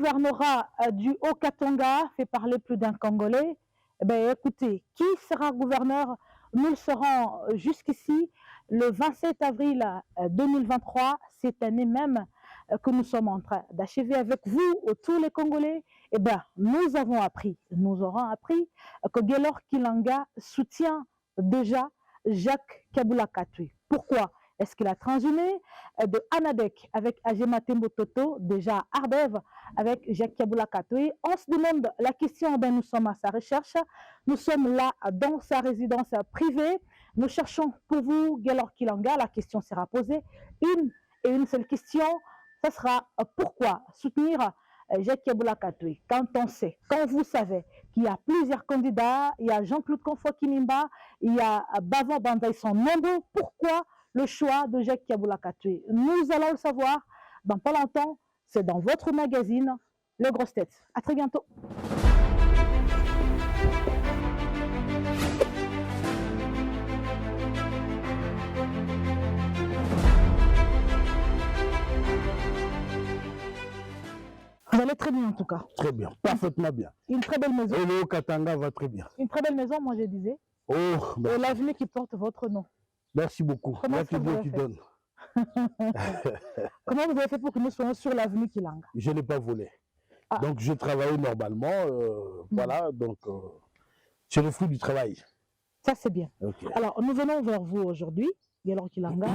gouvernorat du Haut-Katanga fait parler plus d'un Congolais. Eh bien, écoutez, qui sera gouverneur? Nous le saurons jusqu'ici le 27 avril 2023, cette année même que nous sommes en train d'achever avec vous, tous les Congolais. Eh bien, nous aurons appris que Guelor Kilanga soutient déjà Jacques Kabula Katui. Pourquoi? Est-ce qu'il a transhumé de Anadek avec Agematembo Toto, déjà Ardev avec Jacques Kabula Katui? On se demande la question, ben nous sommes à sa recherche, nous sommes là dans sa résidence privée, nous cherchons pour vous Guelor Kilanga, la question sera posée, une seule question, ça sera pourquoi soutenir Jacques Kabula Katui quand on sait, quand vous savez qu'il y a plusieurs candidats, il y a Jean-Claude Konfo Kinimba, il y a Bavo Banda, ils sont nombreux, pourquoi le choix de Jacques Kabula Katui? Nous allons le savoir dans pas longtemps, c'est dans votre magazine, Le Grosse Tête. À très bientôt. Vous allez très bien en tout cas. Très bien, parfaitement bien. Une très belle maison. Et le Katanga va très bien. Une très belle maison, moi je disais. Oh, Et l'avenue qui porte votre nom. merci beaucoup. Comment Là, est-ce que vous avez tu fait? donnes. Comment vous avez fait pour que nous soyons sur l'avenue Kilanga? Je n'ai pas volé. Ah. Donc, je travaillais normalement. Voilà, donc, c'est le fruit du travail. Ça, c'est bien. Okay. Alors, nous venons vers vous aujourd'hui, Guelor Kilanga.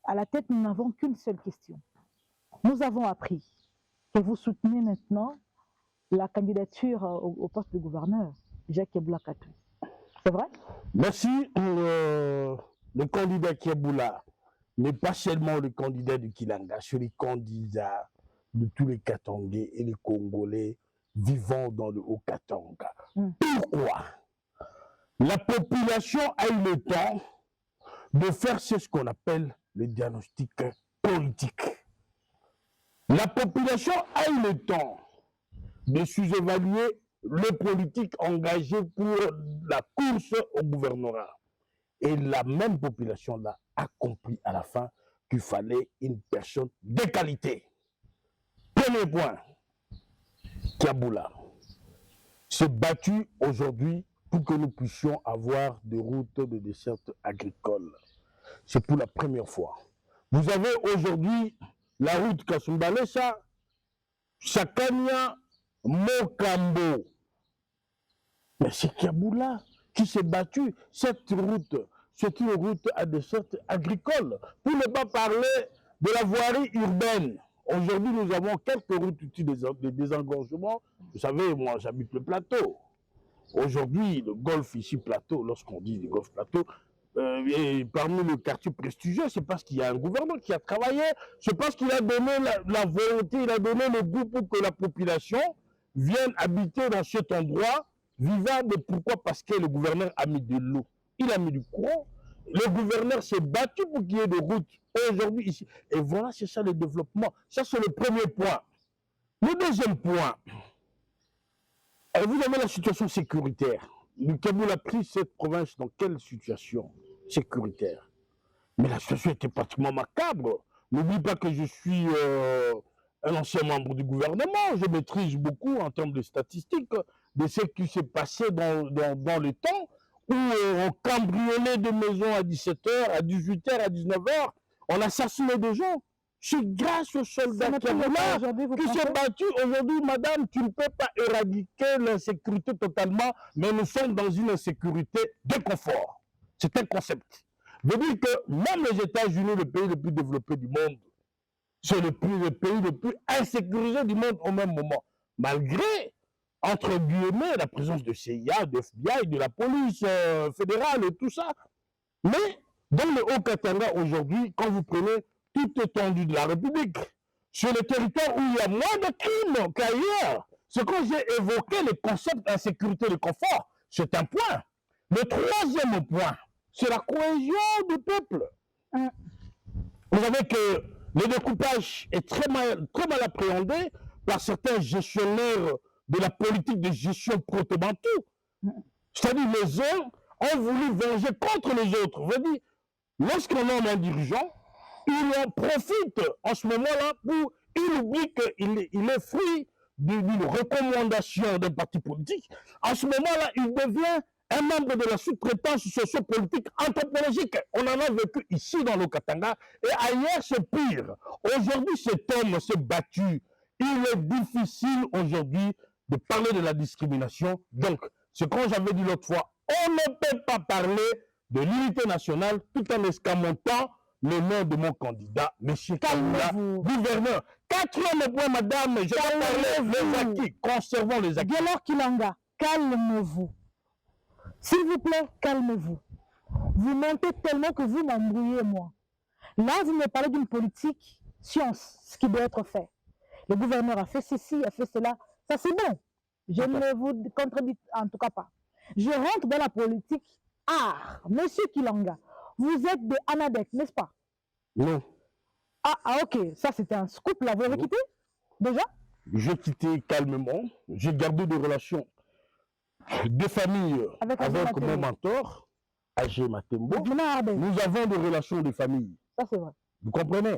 À la tête, nous n'avons qu'une seule question. Nous avons appris que vous soutenez maintenant la candidature au poste de gouverneur, Jacques Kabula Katui. C'est vrai? Merci. Le candidat Kabula n'est pas seulement le candidat du Kilanga, c'est le candidat de tous les Katangais et les Congolais vivant dans le Haut-Katanga. Pourquoi? La population a eu le temps de faire ce qu'on appelle le diagnostic politique. La population a eu le temps de sous-évaluer le politique engagé pour la course au gouvernorat. Et la même population-là a compris à la fin qu'il fallait une personne de qualité. Premier point, Kabula s'est battu aujourd'hui pour que nous puissions avoir des routes de desserte agricole. C'est pour la première fois. Vous avez aujourd'hui la route Kasumbalesa, Sakania, Mokambo. Mais c'est Kabula qui s'est battu. Cette route, c'est une route à desserte agricole. Pour ne pas parler de la voirie urbaine. Aujourd'hui, nous avons quelques routes utiles de désengorgement. Vous savez, moi, j'habite le plateau. Aujourd'hui, le golfe ici, plateau, lorsqu'on dit le golfe plateau, et parmi le quartier prestigieux, c'est parce qu'il y a un gouvernement qui a travaillé, c'est parce qu'il a donné la volonté, il a donné le goût pour que la population vienne habiter dans cet endroit vivable. Pourquoi? Parce que le gouverneur a mis de l'eau, il a mis du courant, le gouverneur s'est battu pour qu'il y ait des routes aujourd'hui ici. Et voilà, c'est ça le développement. Ça, c'est le premier point. Le deuxième point, vous avez la situation sécuritaire. Le Kaboul a pris cette province dans quelle situation sécuritaire? Mais la situation était pratiquement macabre. N'oublie pas que je suis un ancien membre du gouvernement. Je maîtrise beaucoup en termes de statistiques de ce qui s'est passé dans le temps où on cambriolait des maisons à 17h, à 18h, à 19h. On assassinait des gens. C'est grâce aux soldats Kabula qui s'est battu. Aujourd'hui, madame, tu ne peux pas éradiquer l'insécurité totalement, mais nous sommes dans une insécurité de confort. C'est un concept. Je veux dire que même les États-Unis, le pays le plus développé du monde, c'est le pays le plus insécurisé du monde au même moment. Malgré, entre guillemets, la présence de CIA, de FBI, de la police fédérale et tout ça. Mais dans le Haut-Katanga aujourd'hui, quand vous prenez toute étendue de la République, sur le territoire où il y a moins de crimes qu'ailleurs. Ce que j'ai évoqué, le concept d'insécurité et de confort, c'est un point. Le troisième point, c'est la cohésion du peuple. Vous savez que le découpage est très mal appréhendé par certains gestionnaires de la politique de gestion proto-bantou. C'est-à-dire les uns ont voulu venger contre les autres. Vous voyez, lorsqu'on a un dirigeant, il en profite en ce moment-là pour il oublie qu'il est fruit d'une recommandation d'un parti politique. En ce moment-là, il devient un membre de la sous-traitance sociopolitique anthropologique. On en a vécu ici dans le Katanga et ailleurs c'est pire. Aujourd'hui, cet homme s'est battu. Il est difficile aujourd'hui de parler de la discrimination. Donc, c'est comme j'avais dit l'autre fois, on ne peut pas parler de l'unité nationale tout en escamotant le nom de mon candidat, M. Kaboula, gouverneur. 4 points, madame, je vais parler les acquis, conservons les acquis. Guélor Kilanga, calmez-vous. S'il vous plaît, calmez-vous. Vous mentez tellement que vous m'embrouillez, moi. Là, vous me parlez d'une politique science, ce qui doit être fait. Le gouverneur a fait ceci, a fait cela. Ça, c'est bon. Je ne vous contredis en tout cas pas. Je rentre dans la politique art. Monsieur Kilanga, vous êtes de Anadek, n'est-ce pas? Non. Ah, ok. Ça, c'était un scoop, là. Vous avez quitté déjà? J'ai quitté calmement. J'ai gardé des relations de famille avec mon mentor, Agé Matembo. Nous avons des relations de famille. Ça, c'est vrai. Vous comprenez?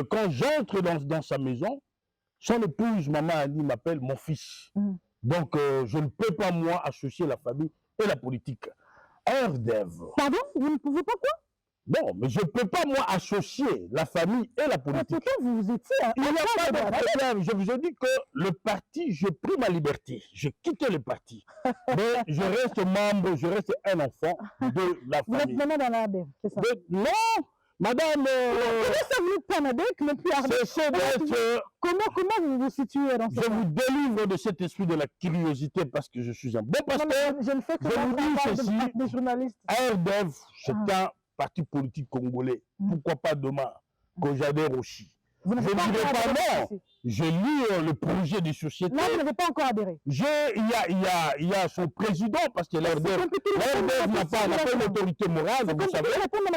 Quand j'entre dans sa maison, son épouse, maman Annie, m'appelle mon fils. Donc, je ne peux pas, moi, associer la famille et la politique. RDEV. Pardon? Vous ne pouvez pas quoi? Non, mais je ne peux pas, moi, associer la famille et la politique. Mais pourtant, vous étiez... Il n'y a pas de problème. Je vous ai dit que le parti, j'ai pris ma liberté. J'ai quitté le parti. Mais je reste membre, je reste un enfant de la famille. Vous êtes maintenant dans l'ADEV, c'est ça? Non, madame... Comment ça, vous êtes pas en ADEV, mais plus ADEV? Comment vous vous situez dans ce Je vous délivre de cet esprit de la curiosité parce que je suis un bon pasteur. Je ne fais que vous dis ceci, des journalistes. RDEV, c'est un parti politique congolais. Pourquoi pas demain que j'adhère aussi? Je ne dirai pas non. Je lis le projet des sociétés. Là, vous n'avez pas encore adhéré. Il y a son président, parce que l'RDEV n'a pas une autorité morale, vous savez.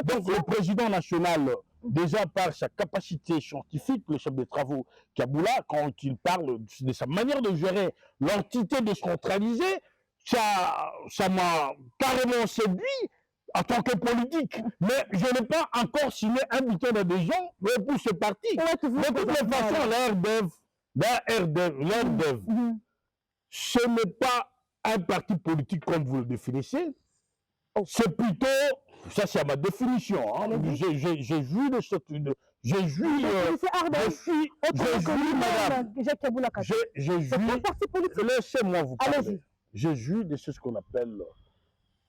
Donc le président national, déjà par sa capacité scientifique, le chef de travaux Kaboula, quand il parle de sa manière de gérer l'entité décentralisée, ça m'a carrément séduit en tant que politique, mais je n'ai pas encore signé un bulletin d'adhésion pour ce parti. De toutes les façons, l'RDEV, ce n'est pas un parti politique comme vous le définissez, c'est plutôt, ça c'est à ma définition, hein. J'ai joui de cette... J'ai joui... Laissez-moi vous parler. J'ai joui de ce qu'on appelle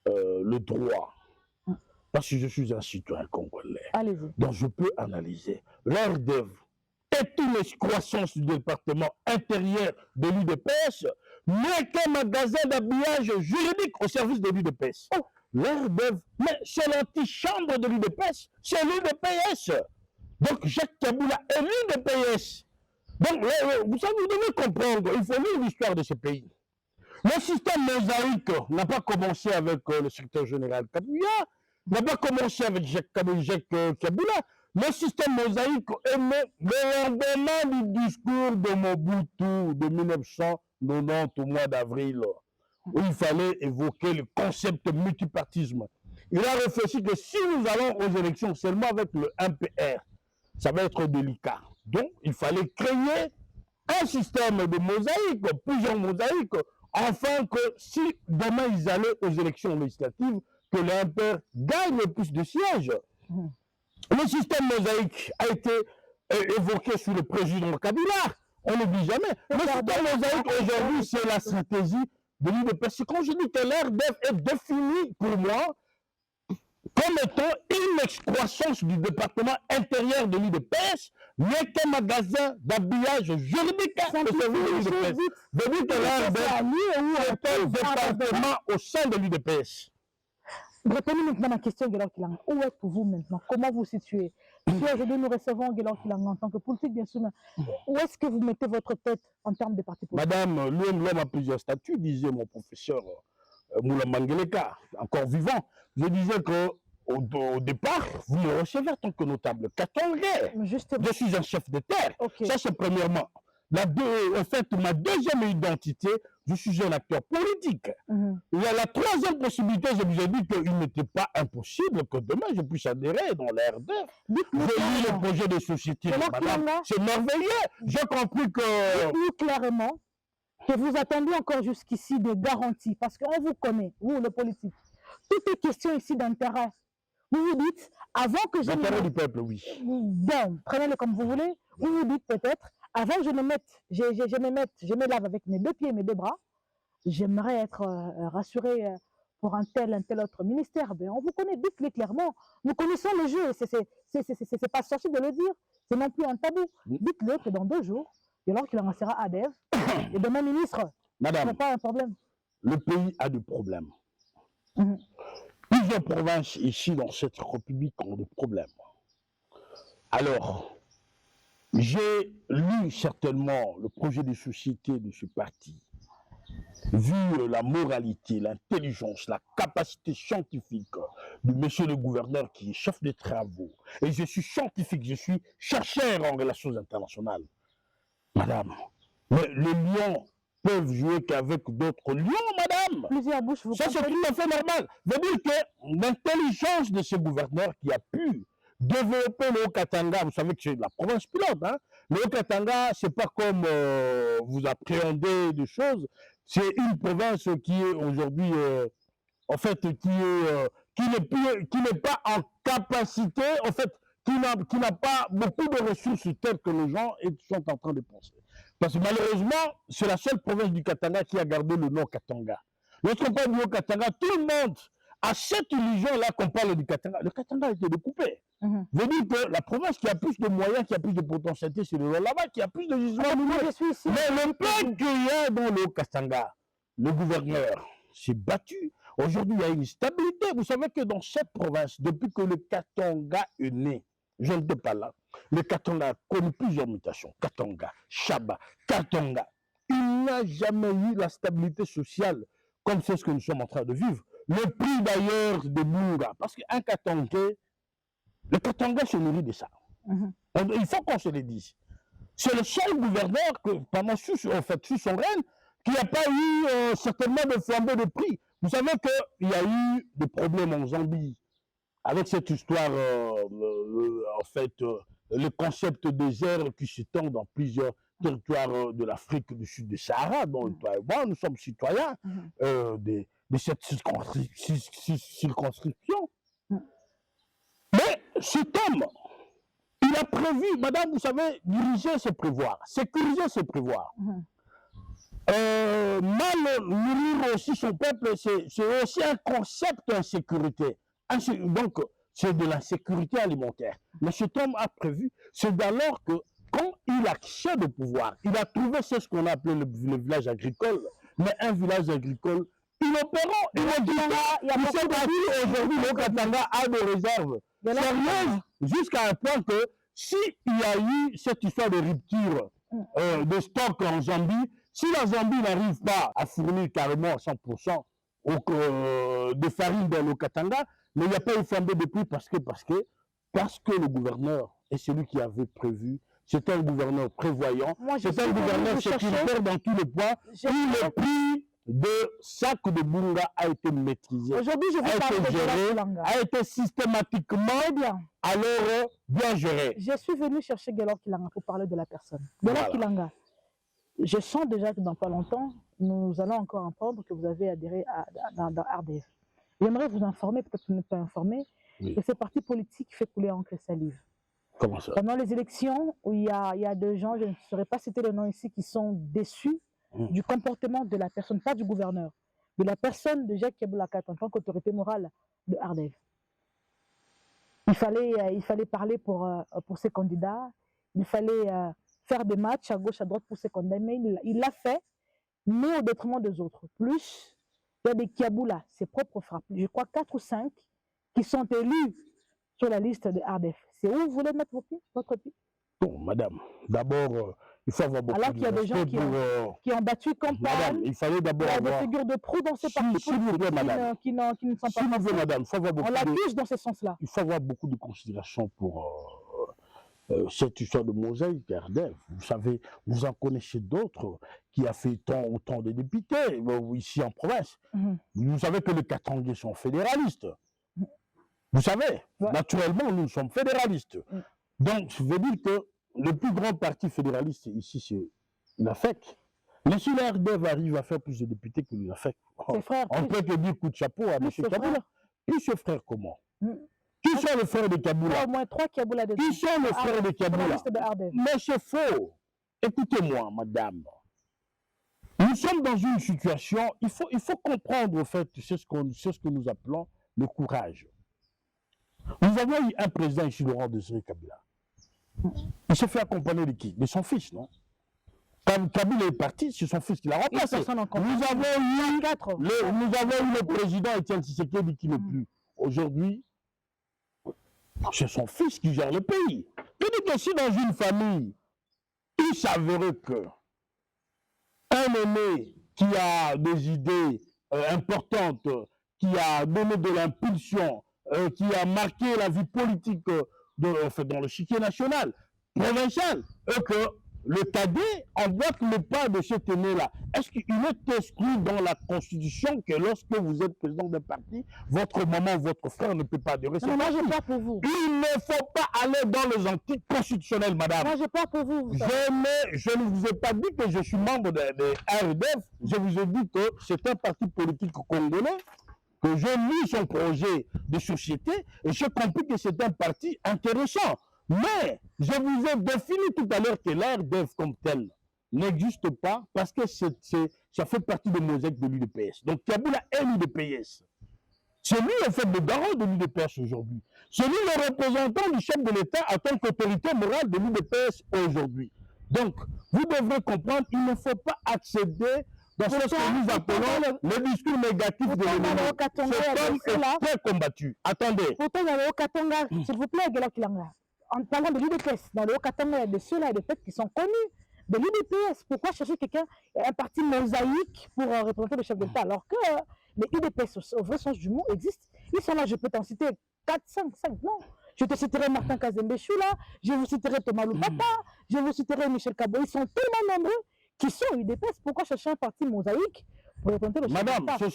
le droit. Parce que je suis un citoyen congolais. Donc je peux analyser. L'RDEV est une excroissance du département intérieur de l'UDPS, mais qu'un magasin d'habillage juridique au service de l'UDPS. L'RDEV, mais c'est l'antichambre de l'UDPS, c'est l'UDPS. Donc Jacques Kaboula est l'UDPS. Donc vous savez, vous devez comprendre, il faut lire l'histoire de ce pays. Le système mosaïque n'a pas commencé avec le secrétaire général Kaboula, n'a pas commencé avec Jacques Kaboula. Le système mosaïque est né le lendemain du discours de Mobutu de 1990 au mois d'avril, où il fallait évoquer le concept multipartisme. Il a réfléchi que si nous allons aux élections seulement avec le MPR, ça va être délicat. Donc, il fallait créer un système de mosaïque, plusieurs mosaïques, afin que si demain ils allaient aux élections législatives, que l'MPR gagne le plus de sièges. Le système mosaïque a été évoqué sous le président Kabila. On n'oublie jamais. Le système mosaïque aujourd'hui, c'est la stratégie de l'UDPS. Quand je dis que l'RDEV est défini pour moi comme étant une excroissance du département intérieur de l'UDPS, mais qu'un magasin d'habillage juridique au service de l'UDPS. Je dis que l'RDEV est un département au sein de l'UDPS. Répondez maintenant à ma question, Guélor Kilanga. Où êtes-vous maintenant? Comment vous situez? Si aujourd'hui nous recevons Guélor Kilanga en tant que politique, bien sûr, où est-ce que vous mettez votre tête en termes de parti politique? Madame, l'homme a plusieurs statuts, disait mon professeur Moula Mangeleka, encore vivant. Je disais qu'au départ, vous me recevez en tant que notable katangais. Je suis un chef de terre. Ça, c'est premièrement. en fait, ma deuxième identité, je suis un acteur politique. La troisième possibilité, je vous ai dit qu'il n'était pas impossible que demain je puisse adhérer dans la RDF. J'ai lu le projet de société, madame, c'est merveilleux. J'ai compris que... Dites-nous clairement que vous attendez encore jusqu'ici des garanties, parce qu'on vous connaît, vous, le politique. Tout est question ici d'intérêt. Vous vous dites, avant que je... L'intérêt du peuple, oui. Bon, prenez-le comme vous voulez. Vous vous dites peut-être, avant que je me lave avec mes deux pieds et mes deux bras, j'aimerais être rassuré pour un tel autre ministère. Ben, on vous connaît, dites-le clairement. Nous connaissons le jeu, c'est pas sorcier de le dire, c'est non plus un tabou. Dites-le que dans 2 jours, et alors qu'il en sera ADF, et demain ministre, madame, ce n'est pas un problème. Le pays a des problèmes. Plusieurs provinces ici dans cette république ont des problèmes. Alors, j'ai lu certainement le projet de société de ce parti, vu la moralité, l'intelligence, la capacité scientifique de monsieur le gouverneur qui est chef de travaux. Et je suis scientifique, je suis chercheur en relations internationales. Madame, mais les lions peuvent jouer qu'avec d'autres lions, madame. Plusieurs bouches vous Ça, c'est tout à fait normal. Veut dire que l'intelligence de ce gouverneur qui a pu développer le Haut-Katanga, vous savez que c'est la province pilote, hein? Le Haut-Katanga, c'est pas comme vous appréhendez des choses, c'est une province qui est aujourd'hui, en fait, qui n'est pas en capacité, en fait, qui n'a pas beaucoup de ressources telles que les gens sont en train de penser. Parce que malheureusement, c'est la seule province du Katanga qui a gardé le nom Katanga. Lorsqu'on parle du Haut-Katanga, tout le monde a cette illusion-là qu'on parle du Katanga. Le Katanga a été découpé. Veut dire que la province qui a plus de moyens, qui a plus de potentialité, c'est le là-bas, qui a plus de gisements miniers. Mais le peu qu'il y a dans le Haut-Katanga, le gouverneur s'est battu. Aujourd'hui, il y a une stabilité. Vous savez que dans cette province, depuis que le Katanga est né, je ne sais pas là, le Katanga a connu plusieurs mutations. Katanga, Chaba, Katanga. Il n'a jamais eu la stabilité sociale comme c'est ce que nous sommes en train de vivre. Le prix d'ailleurs de Bunga, parce qu'un Katangais, le Katanga se nourrit de ça. Il faut qu'on se le dise. C'est le seul gouverneur que, pendant sous son règne, qui n'a pas eu certainement de flambée de prix. Vous savez qu'il y a eu des problèmes en Zambie avec cette histoire, en fait, le concept des aires qui s'étend dans plusieurs territoires de l'Afrique du Sud du Sahara, dont toi et moi, nous sommes citoyens de cette circonscription. Mais cet homme, il a prévu, madame, vous savez, diriger, c'est prévoir. Sécuriser, c'est prévoir. Mal nourrir aussi son peuple, c'est aussi un concept d'insécurité. Donc, c'est de l'insécurité alimentaire. Mais cet homme a prévu, c'est d'alors que, quand il accède au pouvoir, il a trouvé ce qu'on a appelé le village agricole, mais un village agricole inopérant. Il a dit aujourd'hui, le Katanga a des réserves sérieuses, jusqu'à un point que s'il y a eu cette histoire de rupture de stock en Zambie, si la Zambie n'arrive pas à fournir carrément à 100% de farine dans le Katanga, mais il n'y a pas eu flambée de prix parce que le gouverneur est celui qui avait prévu. C'est un gouverneur prévoyant, c'est un gouverneur sécuritaire dans tous les points. Le prix de sac de Bunga a été maîtrisé, aujourd'hui, je vous parle de géré, a été systématiquement alors bien géré. Je suis venu chercher Gelor Kilanga pour parler de la personne. Gelor Kilanga, je sens déjà que dans pas longtemps, nous allons encore entendre que vous avez adhéré dans RDF. J'aimerais vous informer, peut-être que vous n'êtes pas informé, que ce parti politique fait couler encre et salive. Comment ça? Pendant les élections, où il y a deux gens, je ne saurais pas citer le nom ici, qui sont déçus du comportement de la personne, pas du gouverneur, de la personne de Jacques Keboulakat en tant qu'autorité morale de RDF. Il fallait parler pour ces candidats, il fallait faire des matchs à gauche, à droite pour ces candidats, mais il l'a fait, mais au détriment des autres. Plus, il y a des Kiaboula, ses propres frappes, je crois 4 ou 5, qui sont élus sur la liste de RDF. C'est où vous voulez mettre votre pied? Bon, madame, d'abord, il faut avoir beaucoup alors qu'il y a des gens qui ont battu campagne. Madame, il fallait d'abord avoir... Il y a des figures de proue dans ces partis qui ne sont pas... On l'accuse dans ce sens-là. Il faut avoir beaucoup de considération pour cette histoire de mosaïque, RDF. Vous savez, vous en connaissez d'autres qui a fait autant de députés ici en province. Vous savez que les Katangais sont fédéralistes. Vous savez, naturellement, nous sommes fédéralistes. Donc, je veux dire que le plus grand parti fédéraliste ici, c'est l'AFEC. Mais si la RDF arrive à faire plus de députés que l'AFEC, on peut que dire coup de chapeau à M. Kaboula. Plus ce frère comment? Qui sont les frères de Kaboula? Au moins 3 Kaboula de Qui sont les frères de Kaboula? Mais c'est faux. Écoutez-moi, madame. Nous sommes dans une situation, il faut comprendre, au fait, c'est ce que nous appelons le courage. Nous avons eu un président ici, Laurent Désiré Kabila. Il s'est fait accompagner de qui? De son fils, non? Quand Kabila est parti, c'est son fils qui l'a remplacé. Nous avons eu le président Étienne Tshisekedi qui n'est plus. Aujourd'hui, c'est son fils qui gère le pays. C'est-à-dire que si dans une famille, il s'avérait que un aîné qui a des idées importantes, qui a donné de l'impulsion, qui a marqué la vie politique dans le chiquier national, provincial, et que le cadet emboîte le pas de cet aîné-là. Est-ce qu'il est exclu dans la Constitution que lorsque vous êtes président d'un parti, votre maman ou votre frère ne peut pas adhérer? Non, moi je parle pour vous. Il ne faut pas aller dans les antiques constitutionnels, madame. Moi je parle pour vous. Je ne vous ai pas dit que je suis membre de RDF. Je vous ai dit que c'est un parti politique congolais, que j'ai lu son projet de société et j'ai compris que c'est un parti intéressant. Mais je vous ai défini tout à l'heure que l'RDF comme tel n'existe pas parce que ça fait partie de mosaïque de l'UDPS. Donc Kaboula est l'UDPS. C'est lui en fait le garant de l'UDPS aujourd'hui. C'est lui le représentant du chef de l'État en tant qu'autorité morale de l'UDPS aujourd'hui. Donc, vous devrez comprendre qu'il ne faut pas accéder dans ce que nous appelons le discours négatif de l'ennemi. Cet homme est très combattu. Attendez. Pourtant, dans le Haut-Katanga, s'il vous plaît, en parlant de l'UDPS, dans le Haut-Katanga, il y a de ceux-là et des têtes qui sont connus de l'UDPS. Pourquoi chercher quelqu'un, un parti mosaïque pour représenter le chef de l'État, alors que les UDPS, au vrai sens du mot, existent. Ils sont là, je peux t'en citer 4, 5, non. Je te citerai Martin Kazembe Choula, je vous citerai Thomas Loupata, je vous citerai Michel Kabou. Ils sont tellement nombreux qui sont UDPS. Pourquoi chercher un parti mosaïque pour représenter le chef de l'État? Madame, ce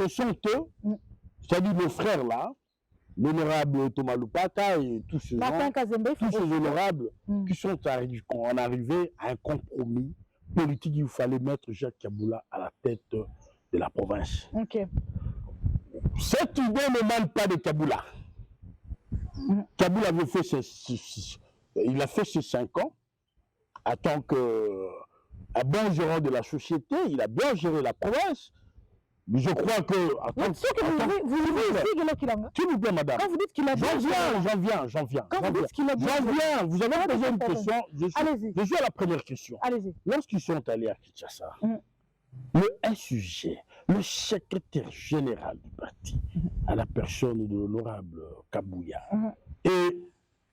sont eux, c'est-à-dire le frère là, l'honorable Thomas Loupata et tous ces honorables qui sont arrivés à un compromis politique. Il fallait mettre Jacques Kaboula à la tête de la province. Cette idée ne manque pas de Kaboula. Kaboula avait fait il a fait ses 5 ans en tant qu'un bon gérant de la société. Il a bien géré la province. Mais je crois que... vous s'il vous plaît, madame. Quand vous dites qu'il a bien j'en viens. Quand vous dites qu'il a bien vous avez posé une question. Je suis à la première question. Allez-y. Lorsqu'ils sont allés à Kinshasa, le SUG, le secrétaire général du parti, à la personne de l'honorable Kabouya, et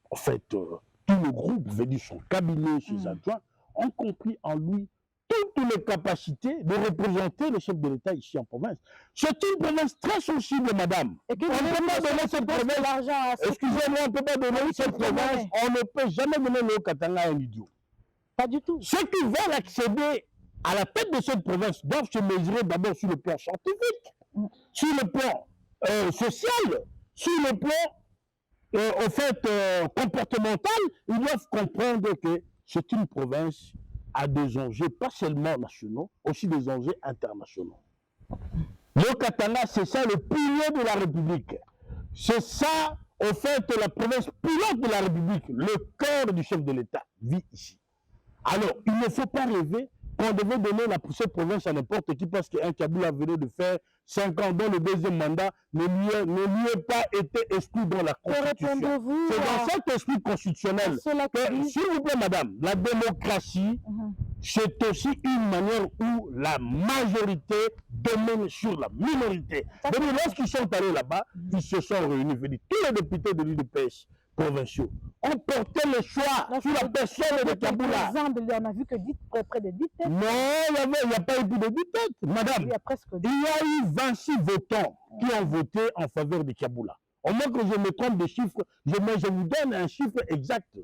en fait, tout le groupe venu son cabinet, ses adjoints, ont compris en lui toutes les capacités de représenter le chef de l'État ici en province. C'est une province très sensible, madame. On ne peut pas donner cette province. Excusez-moi, on ne peut pas donner cette province. On ne peut jamais donner le Haut-Katanga à un idiot. Pas du tout. Ceux qui veulent accéder à la tête de cette province doivent se mesurer d'abord sur le plan scientifique, sur le plan social, sur le plan comportemental. Ils doivent comprendre que c'est une province à des enjeux, pas seulement nationaux, aussi des enjeux internationaux. Le Katanga, c'est ça le pilier de la République. C'est ça, au fait, la province pilote de la République. Le cœur du chef de l'État vit ici. Alors, il ne faut pas rêver qu'on devait donner cette province à n'importe qui parce qu'un Kaboula venait de faire 5 ans dont le deuxième mandat ne lui est pas été exclu dans la Constitution. C'est dans cet esprit constitutionnel que, s'il vous plaît, madame, la démocratie, c'est aussi une manière où la majorité domine sur la minorité. Lorsqu'ils sont allés là-bas, ils se sont réunis, tous les députés de l'UDPS provinciaux ont porté le choix sur la personne de Kaboula. On a vu que près de 10 têtes. Non, il n'y a pas eu plus de 10 têtes. Madame, il y a eu 26 votants qui ont voté en faveur de Kaboula. Au moins que je me trompe de chiffres, je vous donne un chiffre exact.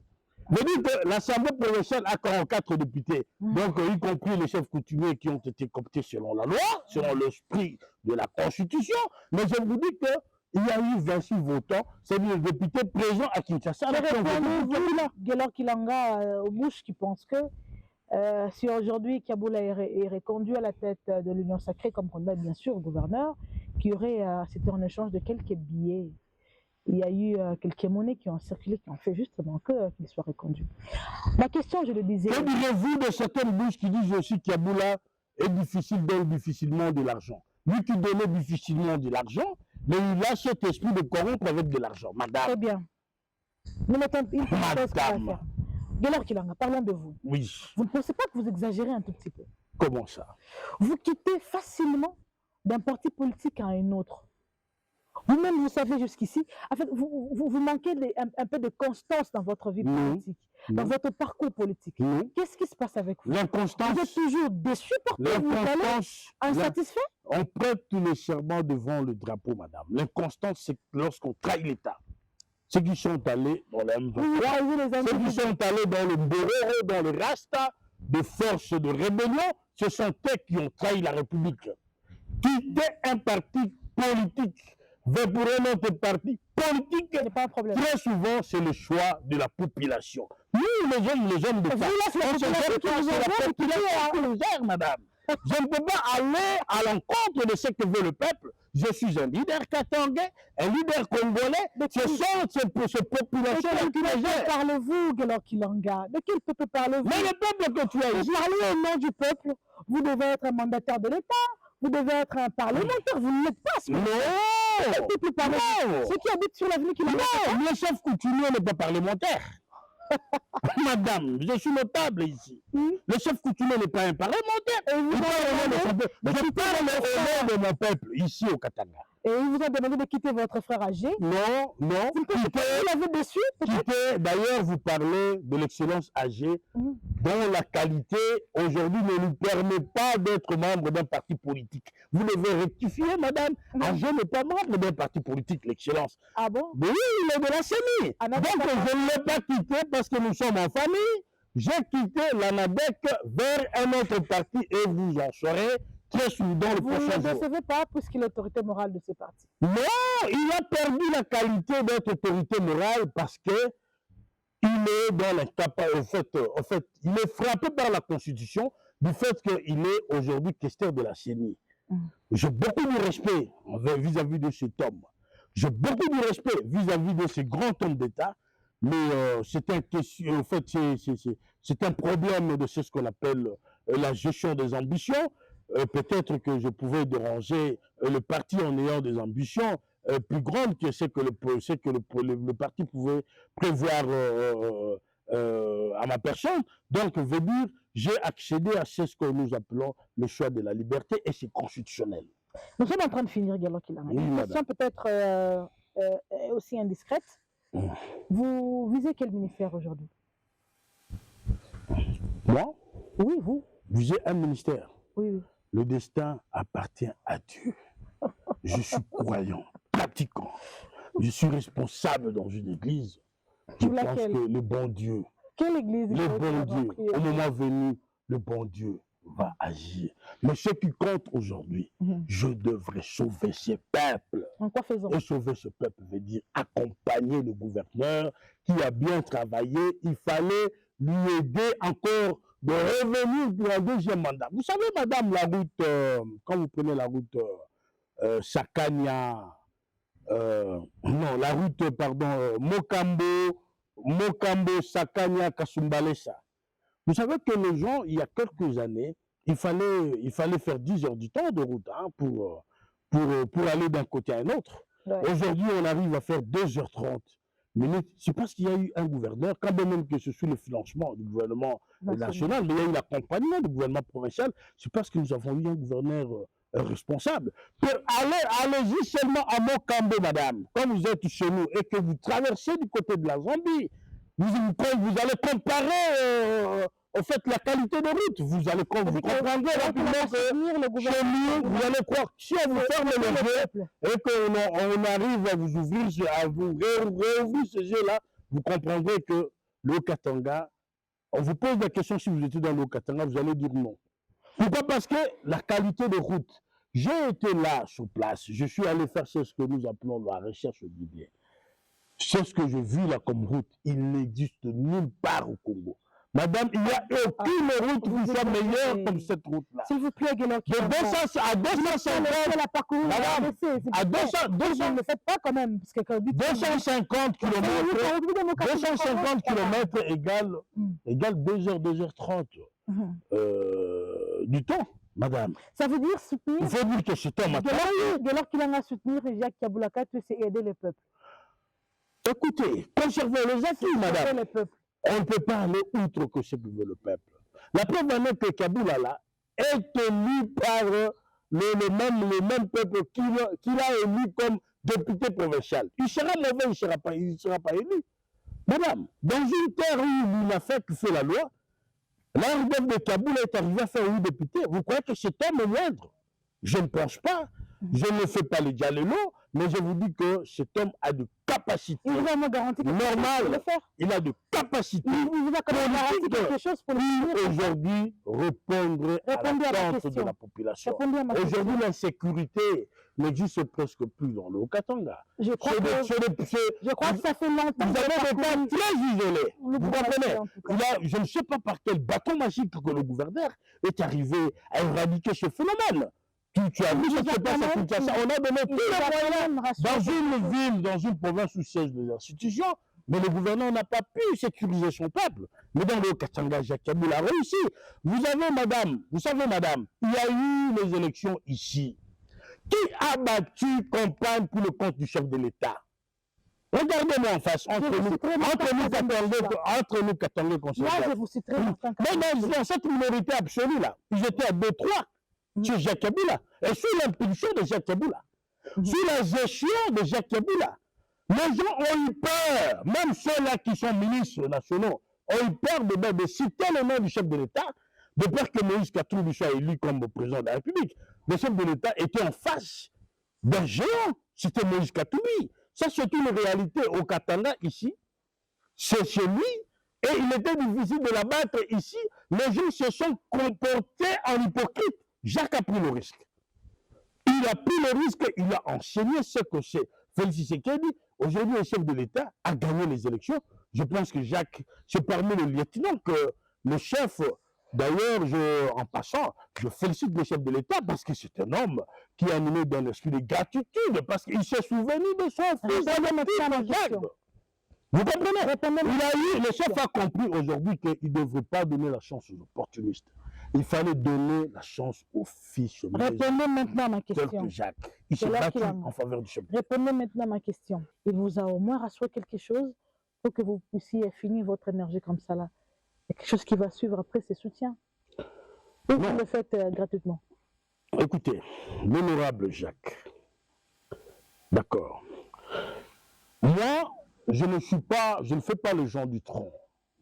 Je dis que l'Assemblée provinciale a 44 députés, donc y compris les chefs coutumiers qui ont été cooptés selon la loi, selon l'esprit de la Constitution. Mais je vous dis qu'il y a eu 26 votants, c'est-à-dire les députés présents à Kinshasa. Guelor Kilanga au Bush qui pense que si aujourd'hui Kaboula est reconduit à la tête de l'Union sacrée comme candidat, bien sûr, gouverneur, qui aurait, c'était en échange de quelques billets. Il y a eu quelques monnaies qui ont circulé, qui ont fait justement qu'il soit reconduit. Ma question, je le disais... Que direz-vous de certaines bouches qui disent aussi que Kaboula est difficile, donne difficilement de l'argent? Lui qui donnait difficilement de l'argent, mais il a cet esprit de corrompre avec de l'argent. Madame. Très bien. Nous mettons une Madame. Guelor Kilanga, parlons de vous. Oui. Vous ne pensez pas que vous exagérez un tout petit peu? Comment ça? Vous quittez facilement d'un parti politique à un autre. Vous-même, vous savez jusqu'ici, en fait, vous manquez un peu de constance dans votre vie politique, dans votre parcours politique. Qu'est-ce qui se passe avec vous? L'inconstance. Vous êtes toujours déçu par tout, vous allez insatisfait? On prête tous les serments devant le drapeau, madame. L'inconstance, c'est lorsqu'on trahit l'État. Ceux qui sont allés dans le M23, ceux qui sont allés dans le Bororo, dans le Rasta, de forces de rébellion, ce sont eux qui ont trahi la République. Quitter un parti politique vers pour un autre parti politique, très souvent, c'est le choix de la population. Nous, les hommes de l'État, c'est la population, madame. Je ne peux pas aller à l'encontre de ce que veut le peuple. Je suis un leader katangais, un leader congolais. Ce sont ces populations qui les gèrent. Parlez-vous, Guelor Kilanga? De quel peuple parlez-vous? Mais le peuple que tu as ici. Vous parlez au nom du peuple. Vous devez être un mandataire de l'État. Vous devez être un parlementaire. Vous ne l'êtes pas. Non. Ceux qui habitent sur l'avenue Kilanga. Non, le chef coutumier n'est pas parlementaire. Madame, je suis notable ici. Le chef coutumier n'est pas un parlementaire. Je parle au nom de mon peuple, ici au Katanga. Et il vous a demandé de quitter votre frère âgé? Non. Vous l'avez déçu? D'ailleurs, vous parlez de l'excellence âgée, dont la qualité aujourd'hui ne nous permet pas d'être membre d'un parti politique. Vous devez rectifier, madame. Âgé n'est pas membre d'un parti politique, l'excellence. Ah bon? Mais oui, il est de la CENI. Donc, je ne l'ai pas quitté parce que nous sommes en famille. J'ai quitté l'ANADEC vers un autre parti et vous en saurez très souvent le prochain jour. Vous ne le recevez pas puisqu'il est l'autorité morale de ce parti. Non, il a perdu la qualité d'être autorité morale parce que il est dans l'incapacité. En fait, il est frappé par la Constitution du fait qu'il est aujourd'hui questeur de la CENI. J'ai beaucoup de respect vis-à-vis de cet homme. J'ai beaucoup de respect vis-à-vis de ce grand homme d'État. Mais c'est un problème de ce qu'on appelle la gestion des ambitions. Peut-être que je pouvais déranger le parti en ayant des ambitions plus grandes que ce que le parti pouvait prévoir à ma personne. Donc, veut dire, j'ai accédé à ce que nous appelons le choix de la liberté et c'est constitutionnel. Nous sommes en train de finir, Guelor Kilanga. Une question peut-être aussi indiscrète. Vous visez quel ministère aujourd'hui? Moi? Oui, vous. Visez un ministère. Oui. Le destin appartient à Dieu. Je suis croyant, pratiquant. Je suis responsable dans une église. Je pense que le bon Dieu, quelle église? Le bon Dieu, au moment venu, le bon Dieu va agir. Mais ce qui compte aujourd'hui, je devrais sauver ce peuple. En quoi faisons? Et sauver ce peuple veut dire accompagner le gouverneur qui a bien travaillé. Il fallait lui aider encore de revenir pour un deuxième mandat. Vous savez, madame, la route, quand vous prenez la route Sakania, non, la route, pardon, Mokambo, Sakania, Kasumbalesa. Vous savez que les gens, il y a quelques années, il fallait faire 10 heures du temps de route pour aller d'un côté à un autre. Ouais. Aujourd'hui, on arrive à faire 2h30 minutes. C'est parce qu'il y a eu un gouverneur, quand même que ce soit le financement du gouvernement national, mais il y a eu l'accompagnement du gouvernement provincial. C'est parce que nous avons eu un gouverneur responsable. Allez-y seulement à Mokambo, madame. Quand vous êtes chez nous et que vous traversez du côté de la Zambie, vous allez comparer en fait la qualité de route. Vous allez vous comprendrez rapidement que chez nous, vous allez croire si on vous ferme les yeux et qu'on arrive à vous ouvrir, à vous réouvrir ce jeu-là, vous comprendrez que le Haut-Katanga, on vous pose la question si vous étiez dans le Haut-Katanga, vous allez dire non. Pourquoi? Parce que la qualité de route. J'ai été là sur place, je suis allé faire ce que nous appelons la recherche du bien. C'est ce que j'ai vu là comme route. Il n'existe nulle part au Congo. Madame, il n'y a aucune route qui soit meilleure comme cette route-là. S'il vous plaît, Guélo. De 200 à 250, madame, à 200, ne le faites pas quand même. Parce que 250 km égale 2h, 2h30 du temps, madame. Ça veut dire soutenir. Il faut dire que c'est un matin. Guélo qu'il a soutenir Jacques Kaboulaka, c'est aider le peuple. Écoutez, conservez les acquis, madame. On ne peut pas aller outre que ce que veut le peuple. La preuve en est que Kaboulala est élu par le même peuple qu'il a élu comme député provincial. Il sera mauvais, il ne sera pas élu. Madame, dans une terre où l'UNAFEC fait la loi, l'arrière de Kaboul est arrivé à faire 8 députés. Vous croyez que cet homme est moindre? Je ne pense pas. Je ne fais pas les dialogues, mais je vous dis que cet homme a de capacités normales. Il a de capacités pour aujourd'hui répondre à l'attente de la population. Aujourd'hui, l'insécurité n'existe presque plus dans le Haut-Katanga. Je crois que ça fait longtemps. Vous avez des cas très isolés. Vous comprenez? Je ne sais pas par quel bâton magique que le gouverneur est arrivé à éradiquer ce phénomène. Tu as vu ce qui se passe à Kinshasa. On a donné tous les moyens dans une ville, dans une province où siègent les institutions, mais le gouvernement n'a pas pu sécuriser son peuple. Mais dans le Haut-Katanga, Jacques Kaboul a réussi. Vous savez, madame, il y a eu les élections ici. Qui a battu campagne pour le compte du chef de l'État? Regardez-moi en face, entre nous, Katangais conservateurs. Mais dans cette minorité absolue-là, ils étaient à 2-3. Sur Jacques Kaboula, et sous l'impulsion de Jacques Kaboula, sous la gestion de Jacques Kaboula, les gens ont eu peur, même ceux-là qui sont ministres nationaux, ont eu peur de citer le nom du chef de l'État, de peur que Moïse Katumbi soit élu comme président de la République. Le chef de l'État était en face d'un géant, c'était Moïse Katumbi. Ça, c'est une réalité au Katanga ici, c'est chez lui, et il était difficile de l'abattre ici. Les gens se sont comportés en hypocrite. Jacques a pris le risque. Il a pris le risque, il a enseigné ce que c'est. Félix Tshisekedi, aujourd'hui le chef de l'État, a gagné les élections. Je pense que Jacques, c'est parmi les lieutenants que le chef, d'ailleurs, en passant, je félicite le chef de l'État parce que c'est un homme qui a animé d'un esprit de gratitude, parce qu'il s'est souvenu de son fils Jacques. Vous comprenez? Le chef a compris aujourd'hui qu'il ne devrait pas donner la chance aux opportunistes. Il fallait donner la chance aux fils. Répondez maintenant à ma question. Jacques. Il s'est battu en faveur du chef. Répondez maintenant à ma question. Il vous a au moins rassuré quelque chose pour que vous puissiez finir votre énergie comme ça là. Il y a quelque chose qui va suivre après ces soutiens. Ou vous le faites gratuitement? Écoutez, l'honorable Jacques, d'accord. Moi, je ne fais pas le genre du tronc.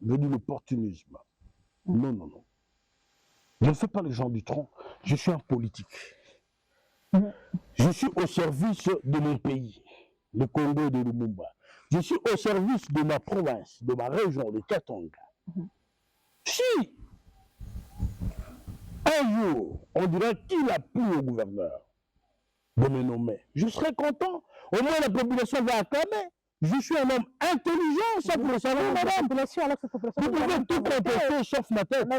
Je dis l'opportunisme. Non, non, non. Je ne fais pas le genre du tronc. Je suis un politique. Je suis au service de mon pays, le Congo de Lumumba. Je suis au service de ma province, de ma région, de Katanga. Si un jour, on dirait qu'il a plu au gouverneur de me nommer, je serai content. Au moins la population va acclamer. Je suis un homme intelligent, ça pour le savoir, madame. Vous pouvez tout contester, sauf ma tête. Mon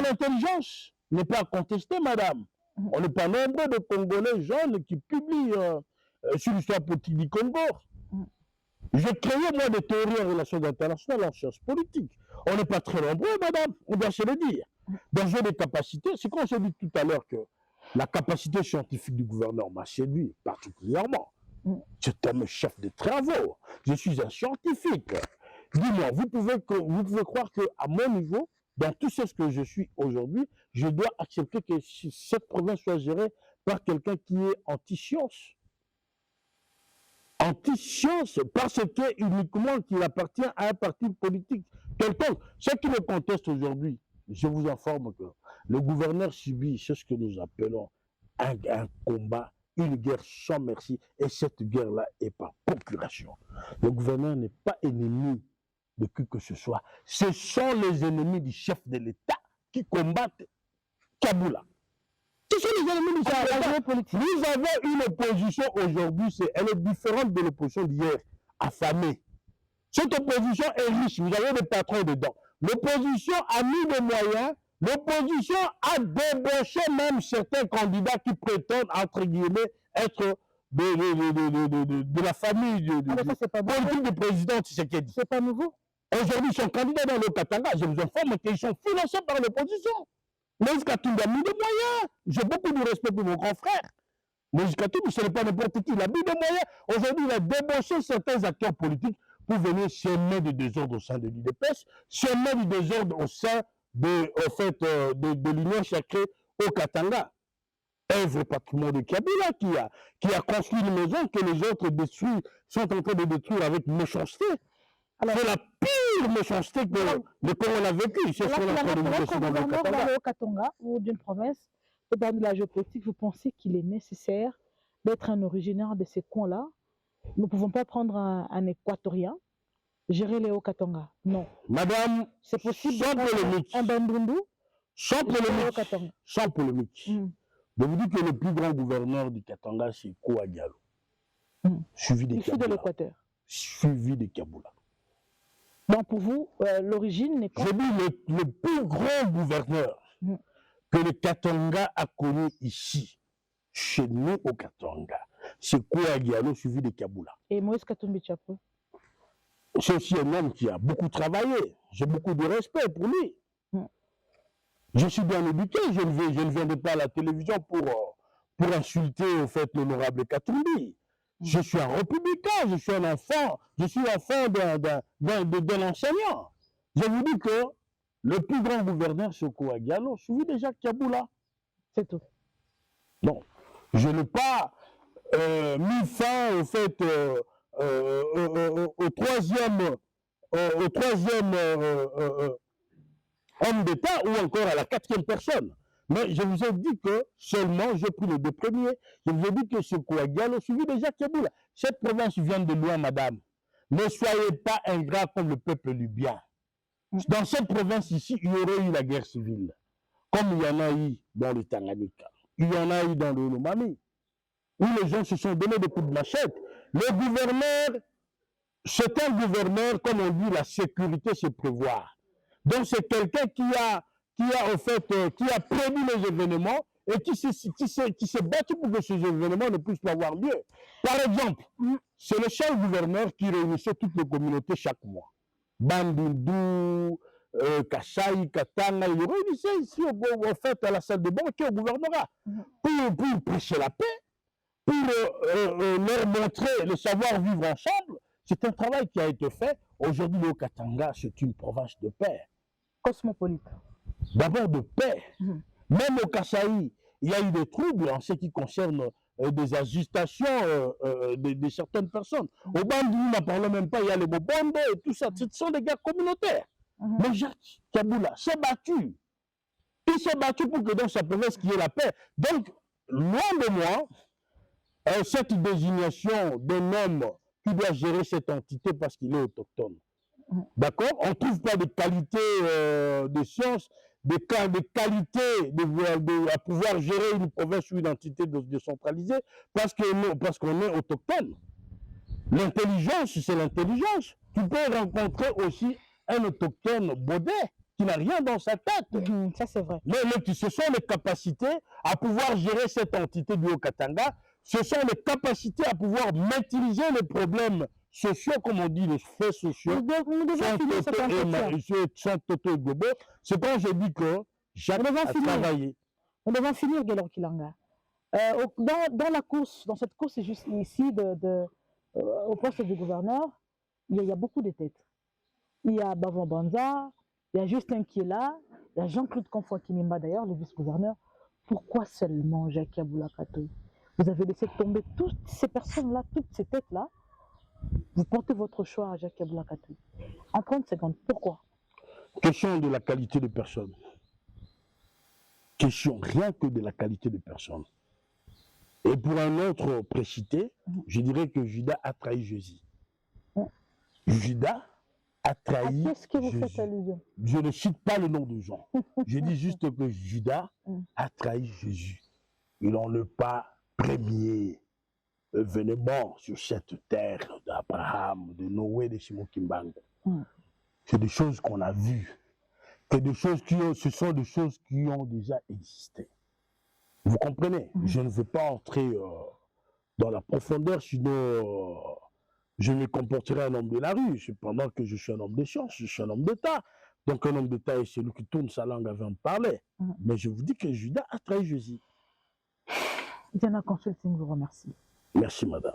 intelligence n'est pas contestée, madame. On n'est pas nombreux de Congolais jeunes qui publient sur l'histoire politique du Congo. J'ai créé, moi, des théories en relations internationales, en sciences politiques. On n'est pas très nombreux, madame, on doit se le dire. Donc j'ai des capacités, c'est comme je dit tout à l'heure que la capacité scientifique du gouverneur m'a séduit particulièrement. C'est un chef de travaux. Je suis un scientifique. Dis-moi, vous pouvez croire qu'à mon niveau, dans tout ce que je suis aujourd'hui, je dois accepter que cette province soit gérée par quelqu'un qui est anti-science. anti-science parce que uniquement qu'il appartient à un parti politique quelconque. Ceux qui le contestent aujourd'hui, je vous informe que le gouverneur subit ce que nous appelons un combat, une guerre sans merci, et cette guerre-là est par procuration. Le gouverneur n'est pas ennemi de qui que ce soit. Ce sont les ennemis du chef de l'État qui combattent Kaboula. Ce sont les ennemis du chef de l'État. Nous avons une opposition aujourd'hui, elle est différente de l'opposition d'hier, affamée. Cette opposition est riche, vous avez des patrons dedans. L'opposition a mis des moyens, l'opposition a débauché même certains candidats qui prétendent, entre guillemets, être de la famille politique du président Tshisekedi. C'est pas nouveau. Aujourd'hui, ils sont candidats dans le Katanga. Je vous informe qu'ils sont financés par l'opposition. Moïse Katumbi a mis des moyens. J'ai beaucoup de respect pour mon grand frère. Moïse Katumbi, ce n'est pas n'importe qui. Il a mis des moyens. Aujourd'hui, il a débauché certains acteurs politiques pour venir semer du désordre au sein de l'UDPS, semer du désordre au sein de l'Union sacrée au Katanga. Œuvre patrimoine de Kabila qui a construit une maison que les autres sont en train de détruire avec méchanceté. C'est la pire méchanceté que l'on a vécue. C'est ce qu'on est en train de vivre dans le Katanga. Dans le Katanga ou d'une province, dans la géopolitique, vous pensez qu'il est nécessaire d'être un originaire de ces coins-là? Nous ne pouvons pas prendre un équatorien, gérer les Hauts-Katanga. Non. Madame, c'est possible sans polémique. Un Bandundu, sans polémique. Sans polémique. Je vous dis que le plus grand gouverneur du Katanga, c'est Koa Diallo. Suivi de Kaboula. de l'Équateur. Suivi de Kaboula. Donc pour vous, l'origine n'est pas... Je dis le plus grand gouverneur que le Katanga a connu ici, chez nous au Katanga, c'est Koa Diallo suivi de Kaboula. Et Moïse Katumbi Tchapou? C'est aussi un homme qui a beaucoup travaillé. J'ai beaucoup de respect pour lui. Je suis bien éduqué. Je ne viendrai pas à la télévision pour insulter au fait l'honorable Katumbi. Je suis un républicain, je suis un enfant, d'un enseignant. Je vous dis que le plus grand gouverneur, c'est Koa Diallo, suivi de Jacques Kaboula. C'est tout. Non, je n'ai pas mis fin au fait au troisième homme d'État ou encore à la quatrième personne. Mais je vous ai dit que seulement j'ai pris les deux premiers. Je vous ai dit que ce Koa Diallo suivi de Jacques Kaboula. Cette province vient de loin, madame. Ne soyez pas ingrat comme le peuple libyen. Dans cette province ici, il y aurait eu la guerre civile. Comme il y en a eu dans le Tanganyika. Il y en a eu dans le Lomami. Où les gens se sont donné des coups de machette. Le gouverneur, c'est un gouverneur, comme on dit, la sécurité, c'est prévoir. Donc c'est quelqu'un qui a prévu les événements et qui s'est battu pour que ces événements ne puissent pas avoir lieu. Par exemple, c'est le chef gouverneur qui réunissait toutes les communautés chaque mois. Bandundu, Kasai, Katanga, il réunissait ici à la salle de banquet au gouvernorat pour prêcher la paix, pour leur montrer le savoir-vivre ensemble. C'est un travail qui a été fait. Aujourd'hui, le Katanga, c'est une province de paix. Cosmopolite. D'abord de paix. Même au Kasaï, il y a eu des troubles en ce qui concerne des agistations de certaines personnes. Au Bandou, nous n'en parlons même pas, il y a les Bobonde et tout ça. Ce sont des guerres communautaires. Mais Jacques Kaboula s'est battu. Il s'est battu pour que dans sa province, qu'il y ait la paix. Donc, loin de moi, cette désignation d'un homme qui doit gérer cette entité parce qu'il est autochtone. D'accord? On ne trouve pas de qualité de science, de qualité à pouvoir gérer une province ou une entité décentralisée parce qu'on est autochtone. L'intelligence, c'est l'intelligence. Tu peux rencontrer aussi un autochtone baudet qui n'a rien dans sa tête. Ça, c'est vrai. Mais ce sont les capacités à pouvoir gérer cette entité du Haut-Katanga. Ce sont les capacités à pouvoir maîtriser les problèmes sociaux, comme on dit, les faits sociaux. Sans Toto et Gobo. C'est quand je dis que Jacques a travaillé. Nous devons finir, Guélor Kilanga. Dans la course, dans cette course juste ici, au poste du gouverneur, il y a beaucoup de têtes. Il y a Bavon Banza, il y a Justin qui est là, il y a Jean-Claude Confoy Kimimba d'ailleurs, le vice-gouverneur. Pourquoi seulement Jacques Kaboula Kato? Vous avez laissé tomber toutes ces personnes-là, toutes ces têtes-là, Vous portez votre choix à Jacques Kabila Katou. En 30 secondes, pourquoi? Question de la qualité de personne. Question rien que de la qualité de personne. Et pour un autre précité, je dirais que Judas a trahi Jésus. Judas a trahi Qu'est-ce que vous Jésus. faites allusion? Je ne cite pas le nom de Jean. Je dis juste que Judas a trahi Jésus. Il en est pas premier événement sur cette terre d'Abraham, de Noé, de Simon Kimbangu. C'est des choses qu'on a vues. C'est des choses ce sont des choses qui ont déjà existé. Vous comprenez? Je ne veux pas entrer dans la profondeur, sinon je me comporterai un homme de la rue. Cependant que je suis un homme de science, je suis un homme d'État. Donc un homme d'État est celui qui tourne sa langue avant de parler. Mais je vous dis que Judas a trahi Jésus. Diana Consulting vous remercie. Merci, madame.